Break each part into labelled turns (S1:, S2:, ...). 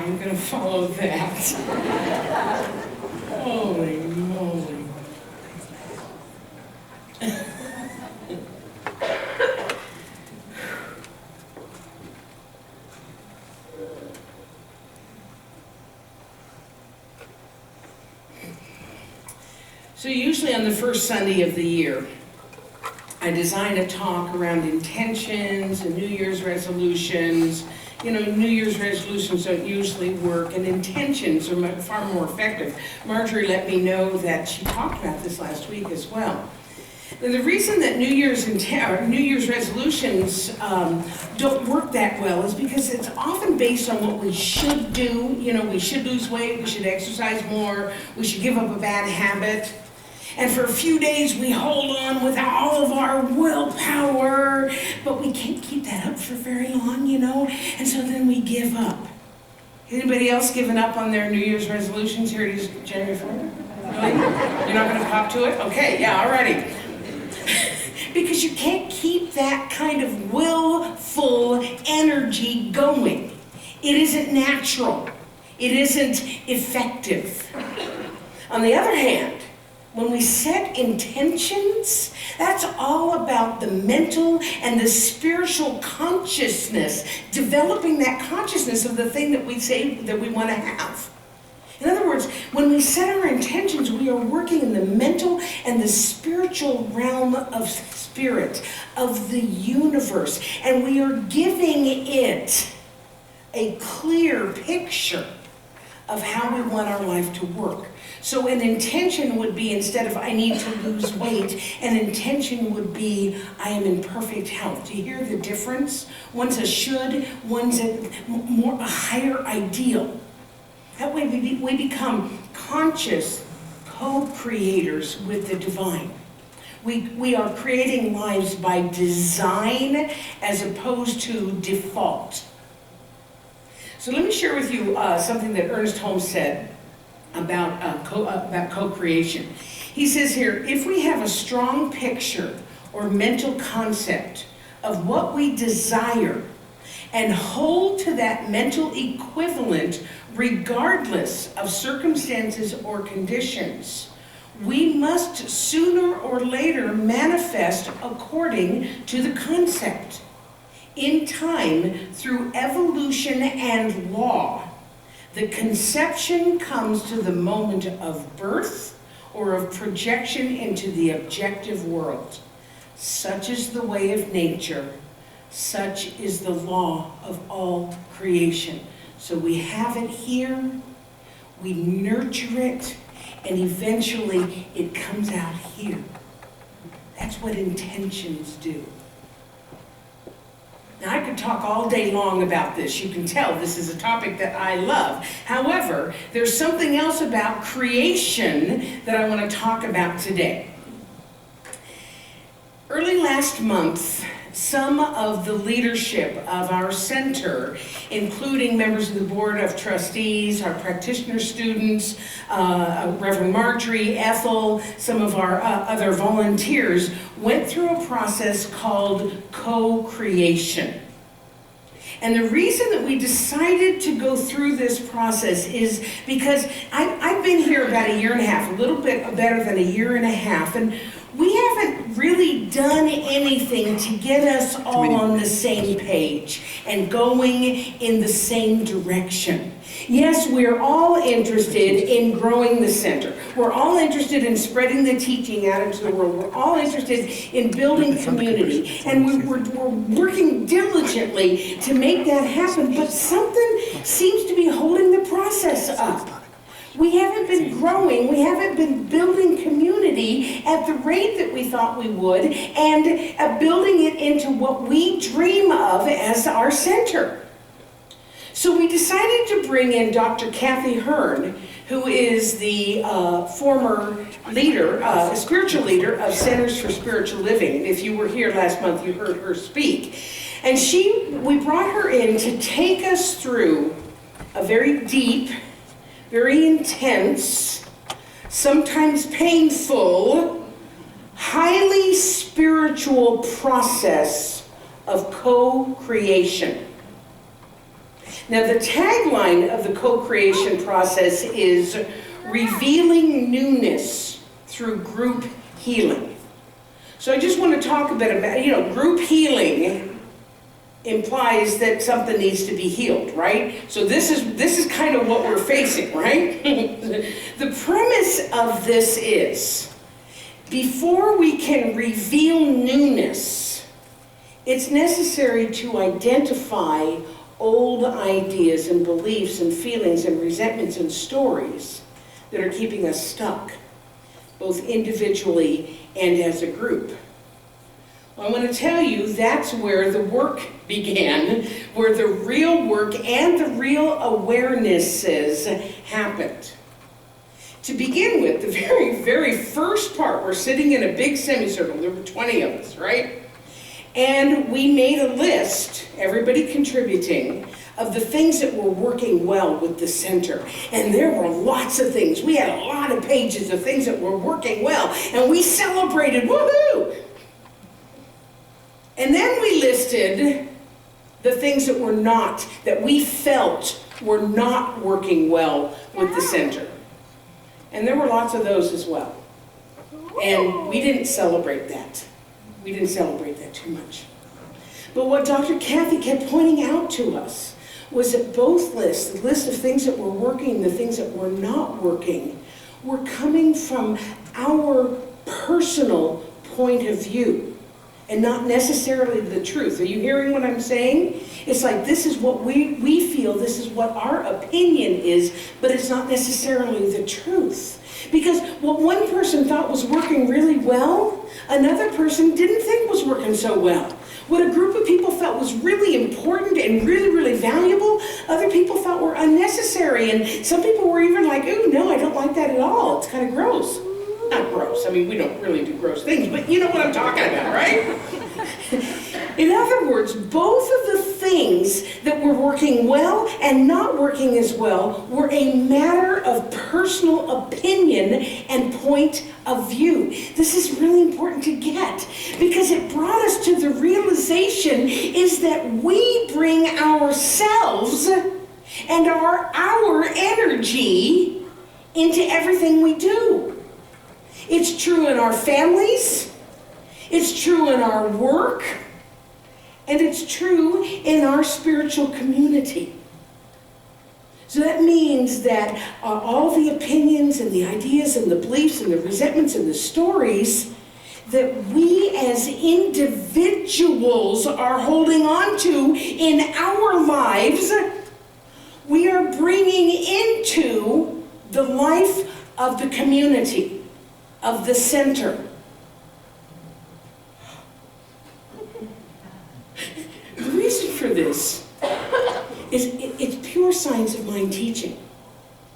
S1: I'm going to follow that. Holy moly. So usually on the first Sunday of the year, I design a talk around intentions and New Year's resolutions. You know, New Year's resolutions don't usually work, and intentions are far more effective. Marjorie let me know that she talked about this last week as well. And the reason that New Year's resolutions don't work that well is because it's often based on what we should do. You know, we should lose weight, we should exercise more, we should give up a bad habit. And for a few days we hold on with all of our willpower, but we can't keep that up for very long, you know, and so then we give up. Anybody else given up on their New Year's resolutions? Here it is, January 4th. Really? You're not going to pop to it? Okay, yeah, alrighty. Because you can't keep that kind of willful energy going. It isn't natural. It isn't effective. On the other hand, when we set intentions, that's all about the mental and the spiritual consciousness, developing that consciousness of the thing that we say that we want to have. In other words, when we set our intentions, we are working in the mental and the spiritual realm of spirit, of the universe, and we are giving it a clear picture of how we want our life to work. So an intention would be, instead of I need to lose weight, an intention would be I am in perfect health. Do you hear the difference? One's a should, one's a higher ideal. That way we become conscious co-creators with the divine. We are creating lives by design as opposed to default. So let me share with you something that Ernest Holmes said about co-creation. He says here, if we have a strong picture or mental concept of what we desire and hold to that mental equivalent regardless of circumstances or conditions, we must sooner or later manifest according to the concept. In time, through evolution and law, the conception comes to the moment of birth or of projection into the objective world. Such is the way of nature. Such is the law of all creation. So we have it here, we nurture it, and eventually it comes out here. That's what intentions do. Now, I could talk all day long about this. You can tell this is a topic that I love. However, there's something else about creation that I want to talk about today. Early last month, some of the leadership of our center, including members of the Board of Trustees, our practitioner students, Reverend Marjorie, Ethel, some of our other volunteers, went through a process called co-creation. And the reason that we decided to go through this process is because I've been here about a year and a half, a little bit better than a year and a half, and we haven't really done anything to get us all on the same page and going in the same direction. Yes, we're all interested in growing the center. We're all interested in spreading the teaching out into the world. We're all interested in building community. And we're working diligently to make that happen. But something seems to be holding the process up. We haven't been growing, we haven't been building community at the rate that we thought we would, and building it into what we dream of as our center. So we decided to bring in Dr. Kathy Hearn, who is the former leader, spiritual leader of Centers for Spiritual Living. If you were here last month, you heard her speak. And we brought her in to take us through a very deep, very intense, sometimes painful, highly spiritual process of co-creation. Now, the tagline of the co-creation process is revealing newness through group healing. So I just want to talk a bit about, group healing implies that something needs to be healed, right? So this is kind of what we're facing, right? The premise of this is, before we can reveal newness, it's necessary to identify old ideas and beliefs and feelings and resentments and stories that are keeping us stuck, both individually and as a group. Well, I want to tell you that's where the work began, where the real work and the real awarenesses happened. To begin with, the very, very first part, we're sitting in a big semicircle. There were 20 of us, right? And we made a list, everybody contributing, of the things that were working well with the center. And there were lots of things. We had a lot of pages of things that were working well. And we celebrated, woohoo! And then we listed the things that were not, that we felt were not working well with the center. And there were lots of those as well. And we didn't celebrate that. We didn't celebrate that too much. But what Dr. Kathy kept pointing out to us was that both lists, the list of things that were working, the things that were not working, were coming from our personal point of view and not necessarily the truth. Are you hearing what I'm saying? It's like this is what we feel, this is what our opinion is, but it's not necessarily the truth. Because what one person thought was working really well, another person didn't think was working so well. What a group of people felt was really important and really, really valuable, other people felt were unnecessary. And some people were even like, ooh, no, I don't like that at all. It's kind of gross. Not gross. I mean, we don't really do gross things, but you know what I'm talking about, right? In other words, both of the things that were working well and not working as well were a matter of personal opinion and point of view. This is really important to get because it brought us to the realization is that we bring ourselves and our energy into everything we do. It's true in our families, it's true in our work, and it's true in our spiritual community. So that means that all the opinions and the ideas and the beliefs and the resentments and the stories that we as individuals are holding on to in our lives, we are bringing into the life of the community, of the center. The reason for this is it's pure science of mind teaching.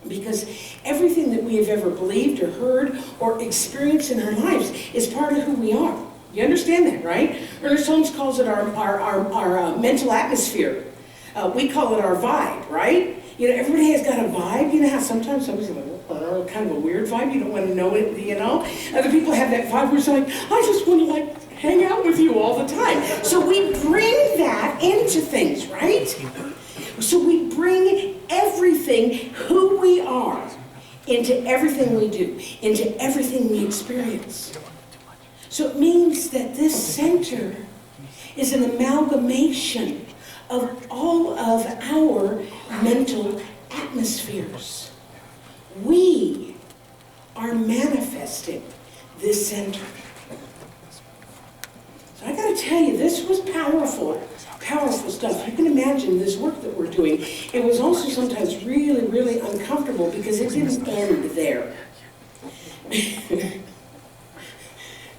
S1: Because everything that we have ever believed or heard or experienced in our lives is part of who we are. You understand that, right? Ernest Holmes calls it our mental atmosphere. We call it our vibe, right? You know, everybody has got a vibe. You know how sometimes somebody's like, kind of a weird vibe. You don't want to know it, you know? Other people have that vibe where it's like, I just want to hang out with you all the time. So we bring that into things, right? So we bring everything, who we are, into everything we do, into everything we experience. So it means that this center is an amalgamation of all of our mental atmospheres. We are manifesting this center. So I gotta tell you, this was powerful stuff. You can imagine this work that we're doing. It was also sometimes really, really uncomfortable because it didn't end there.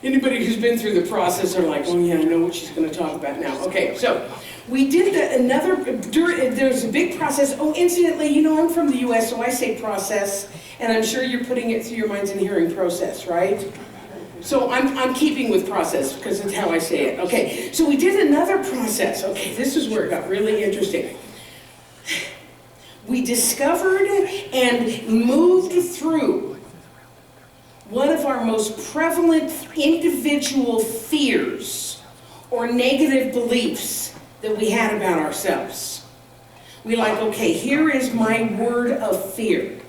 S1: Anybody who's been through the process are like, oh yeah, I know what she's going to talk about now. Okay, so we did there's a big process. Oh, incidentally, you know, I'm from the US, so I say process, and I'm sure you're putting it through your minds and hearing process, right? So I'm keeping with process because that's how I say it. Okay, so we did another process. Okay, this is where it got really interesting. We discovered and moved through one of our most prevalent individual fears or negative beliefs that we had about ourselves. We like, okay, here is my word of fear.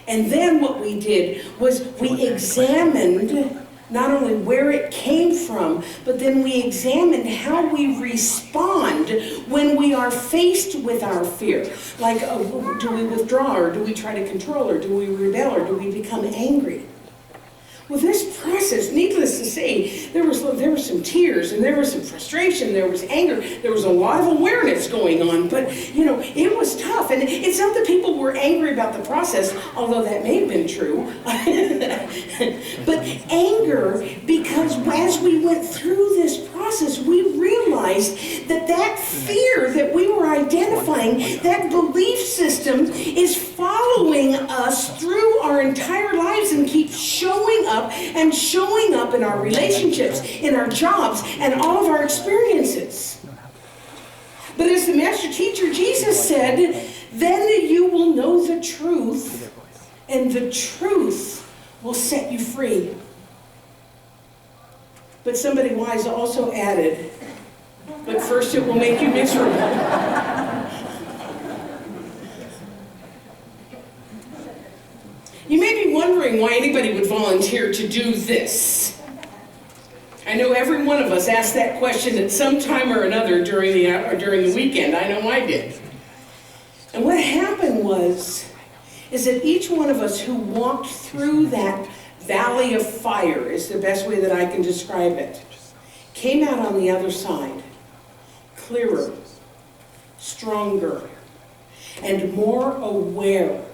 S1: And then what we did was we examined not only where it came from, but then we examined how we respond when we are faced with our fear. Like, do we withdraw, or do we try to control, or do we rebel, or do we become angry? Well, this process, needless to say, there were some tears, and there was some frustration, there was anger, there was a lot of awareness going on, but, it was tough. And it's not that people were angry about the process, although that may have been true. But anger, because as we went through this process, we realized that fear that we were identifying, that belief system is following us through our entire lives and keeps showing up in our relationships, in our jobs, and all of our experiences. But as the master teacher Jesus said, then you will know the truth, and the truth will set you free. But somebody wise also added, but first it will make you miserable. You may be wondering why anybody would volunteer to do this. I know every one of us asked that question at some time or another during the weekend. I know I did. And what happened is that each one of us who walked through that valley of fire, is the best way that I can describe it, came out on the other side clearer, stronger, and more aware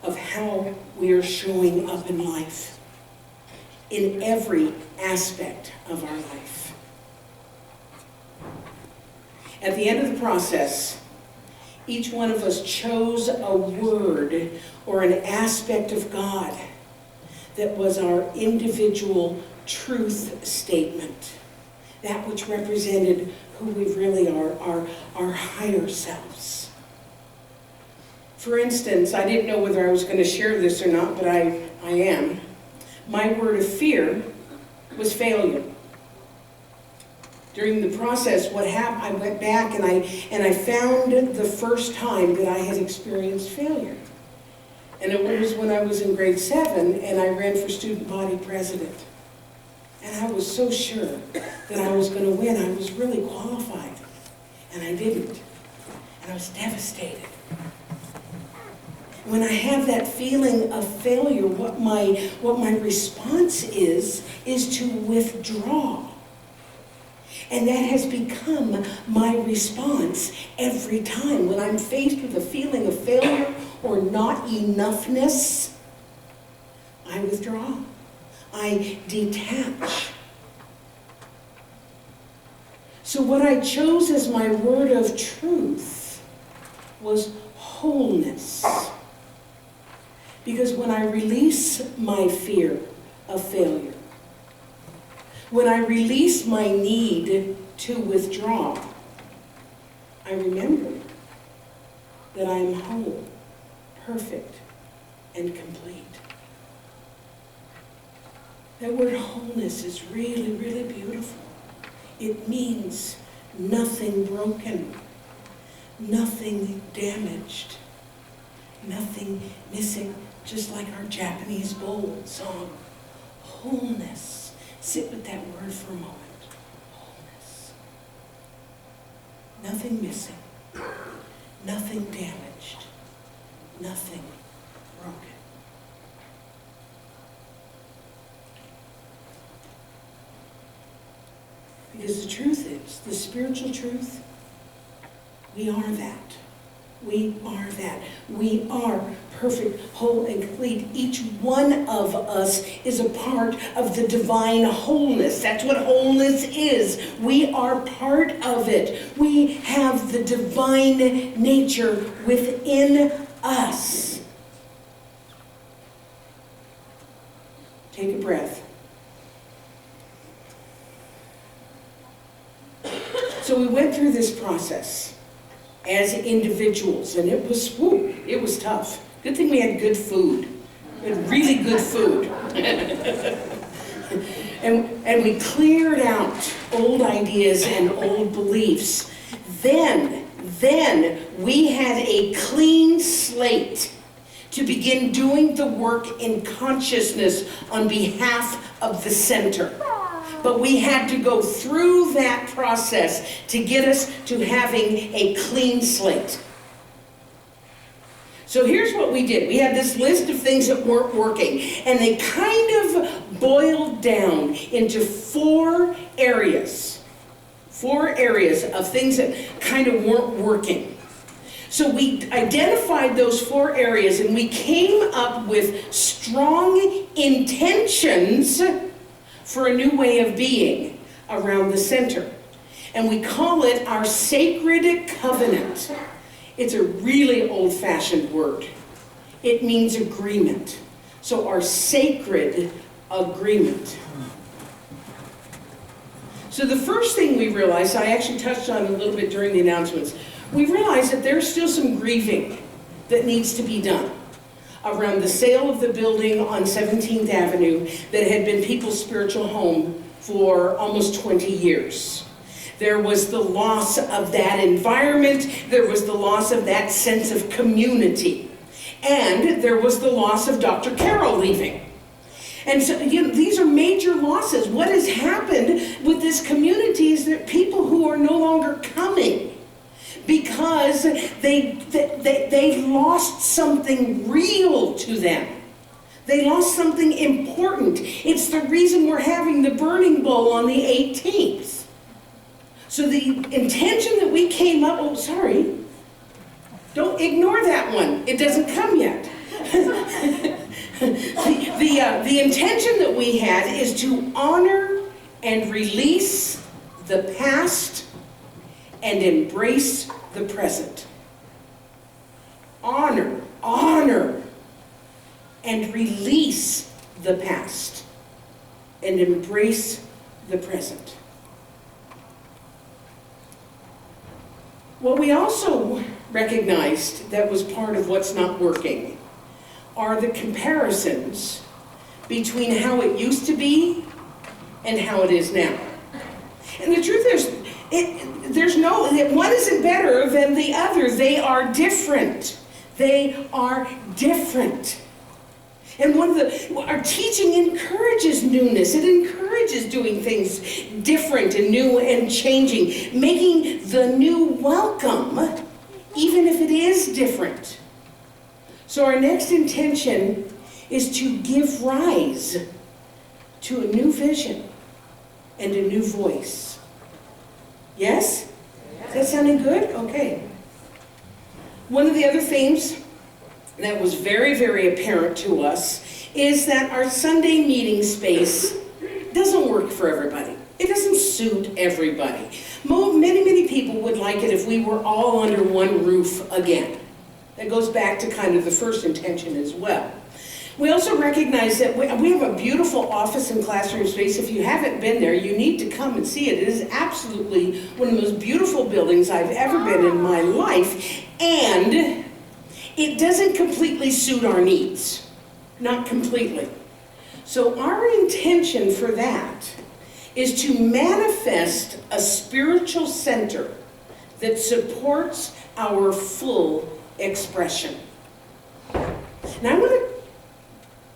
S1: of how we are showing up in life, in every aspect of our life. At the end of the process, each one of us chose a word or an aspect of God that was our individual truth statement, that which represented who we really are, our higher selves. For instance, I didn't know whether I was going to share this or not, but I am. My word of fear was failure. During the process, what happened, I went back and I found the first time that I had experienced failure. And it was when I was in grade 7 and I ran for student body president. And I was so sure that I was going to win. I was really qualified. And I didn't. And I was devastated. When I have that feeling of failure, what my response is to withdraw. And that has become my response every time. When I'm faced with a feeling of failure or not enoughness, I withdraw. I detach. So what I chose as my word of truth was wholeness. Because when I release my fear of failure, when I release my need to withdraw, I remember that I am whole, perfect, and complete. That word wholeness is really, really beautiful. It means nothing broken, nothing damaged, nothing missing, just like our Japanese bowl song. Wholeness. Sit with that word for a moment. Wholeness. Nothing missing, nothing damaged, nothing broken. Because the truth is, the spiritual truth, we are that. We are that. We are perfect, whole, and complete. Each one of us is a part of the divine wholeness. That's what wholeness is. We are part of it. We have the divine nature within us. Take a breath. So we went through this process as individuals, and it was tough. Good thing we had good food. We had really good food. and we cleared out old ideas and old beliefs. Then Then we had a clean slate to begin doing the work in consciousness on behalf of the center. But we had to go through that process to get us to having a clean slate. So here's what we did. We had this list of things that weren't working, and they kind of boiled down into four areas of things that kind of weren't working. So we identified those four areas, and we came up with strong intentions for a new way of being around the center. And we call it our sacred covenant. It's a really old-fashioned word. It means agreement. So our sacred agreement. So the first thing we realized, I actually touched on a little bit during the announcements, we realized that there's still some grieving that needs to be done around the sale of the building on 17th Avenue that had been people's spiritual home for almost 20 years. There was the loss of that environment, there was the loss of that sense of community, and there was the loss of Dr. Carroll leaving. And so, these are major losses. What has happened with this community is that people who are no longer coming because they lost something real to them. They lost something important. It's the reason we're having the Burning Bowl on the 18th. So the intention that we came up, don't ignore that one. It doesn't come yet. The intention that we had is to honor and release the past and embrace the present. Honor and release the past and embrace the present. What we also recognized that was part of what's not working are the comparisons between how it used to be and how it is now. And the truth is, one isn't better than the other. They are different. They are different. And our teaching encourages newness. It encourages doing things different and new and changing, making the new welcome, even if it is different. So our next intention is to give rise to a new vision and a new voice. Yes? Is that sounding good? Okay. One of the other themes that was very, very apparent to us is that our Sunday meeting space doesn't work for everybody. It doesn't suit everybody. Many people would like it if we were all under one roof again. That goes back to kind of the first intention as well. We also recognize that we have a beautiful office and classroom space. If you haven't been there, you need to come and see it. It is absolutely one of the most beautiful buildings I've ever been in my life, and it doesn't completely suit our needs. Not completely. So our intention for that is to manifest a spiritual center that supports our full expression. Now I want to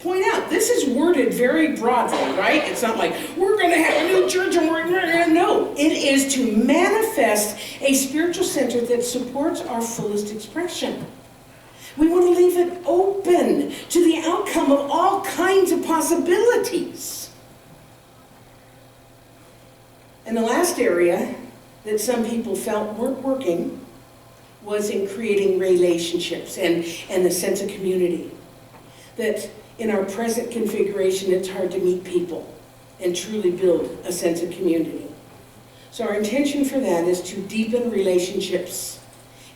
S1: point out, this is worded very broadly, right? It's not like, we're going to have a new church and we're going to... No, it is to manifest a spiritual center that supports our fullest expression. We want to leave it open to the outcome of all kinds of possibilities. And the last area that some people felt weren't working was in creating relationships and the sense of community. That in our present configuration, it's hard to meet people and truly build a sense of community. So our intention for that is to deepen relationships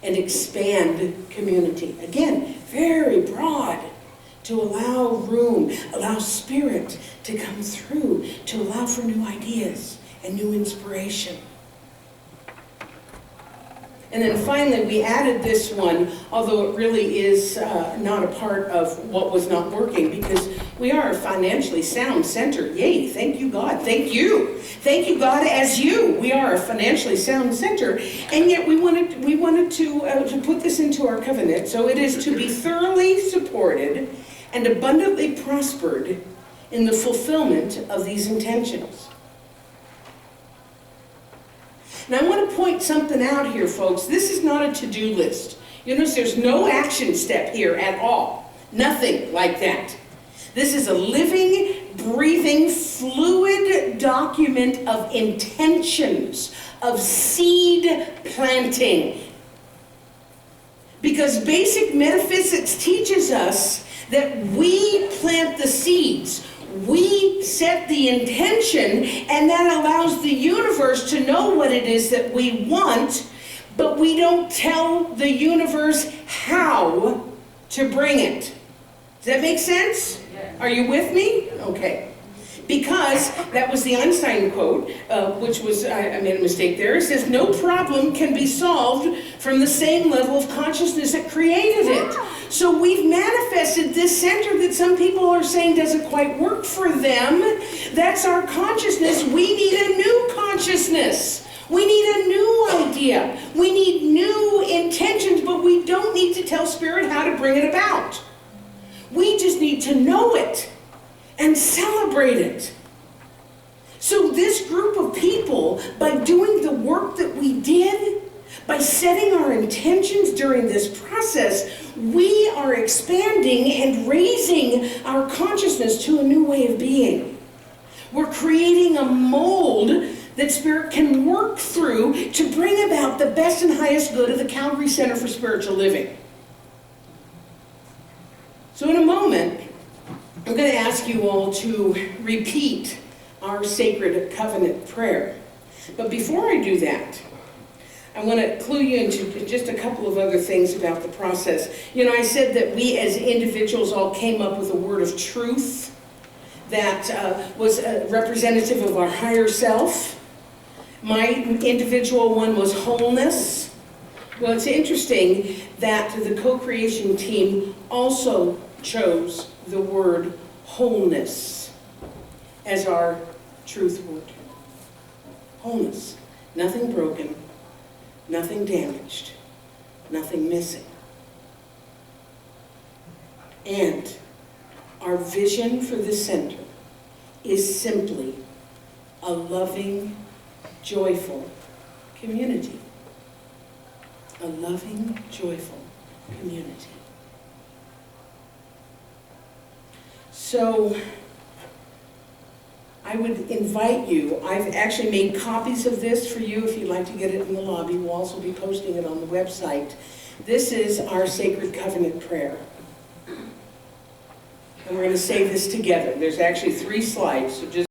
S1: and expand community. Again, very broad, to allow room, allow spirit to come through, to allow for new ideas and new inspiration. And then finally, we added this one, although it really is not a part of what was not working, because We are a financially sound center. Yay, thank you, God. Thank you. Thank you, God, as you. We are a financially sound center. And yet we wanted to put this into our covenant. So it is to be thoroughly supported and abundantly prospered in the fulfillment of these intentions. Now I want to point something out here, folks. This is not a to-do list. You notice there's no action step here at all. Nothing like that. This is a living, breathing, fluid document of intentions, of seed planting. Because basic metaphysics teaches us that we plant the seeds. We set the intention, and that allows the universe to know what it is that we want, but we don't tell the universe how to bring it. Does that make sense? Are you with me? Okay. Because that was the Einstein quote, which was, I made a mistake there. It says, no problem can be solved from the same level of consciousness that created it. So we've manifested this center that some people are saying doesn't quite work for them. That's our consciousness. We need a new consciousness. We need a new idea. We need new intentions, but we don't need to tell Spirit how to bring it about. We just need to know it and celebrate it. So this group of people, by doing the work that we did, by setting our intentions during this process, we are expanding and raising our consciousness to a new way of being. We're creating a mold that Spirit can work through to bring about the best and highest good of the Calvary Center for Spiritual Living. So in a moment, I'm going to ask you all to repeat our sacred covenant prayer. But before I do that, I want to clue you into just a couple of other things about the process. You know, I said that we as individuals all came up with a word of truth that was representative of our higher self. My individual one was wholeness. Well, it's interesting that the co-creation team also chose the word wholeness as our truth word. Wholeness. Nothing broken, nothing damaged, nothing missing. And our vision for the center is simply a loving, joyful community. A loving, joyful community. So, I would invite you, I've actually made copies of this for you if you'd like to get it in the lobby. We'll also be posting it on the website. This is our sacred covenant prayer. And we're going to say this together. There's actually 3 slides, so just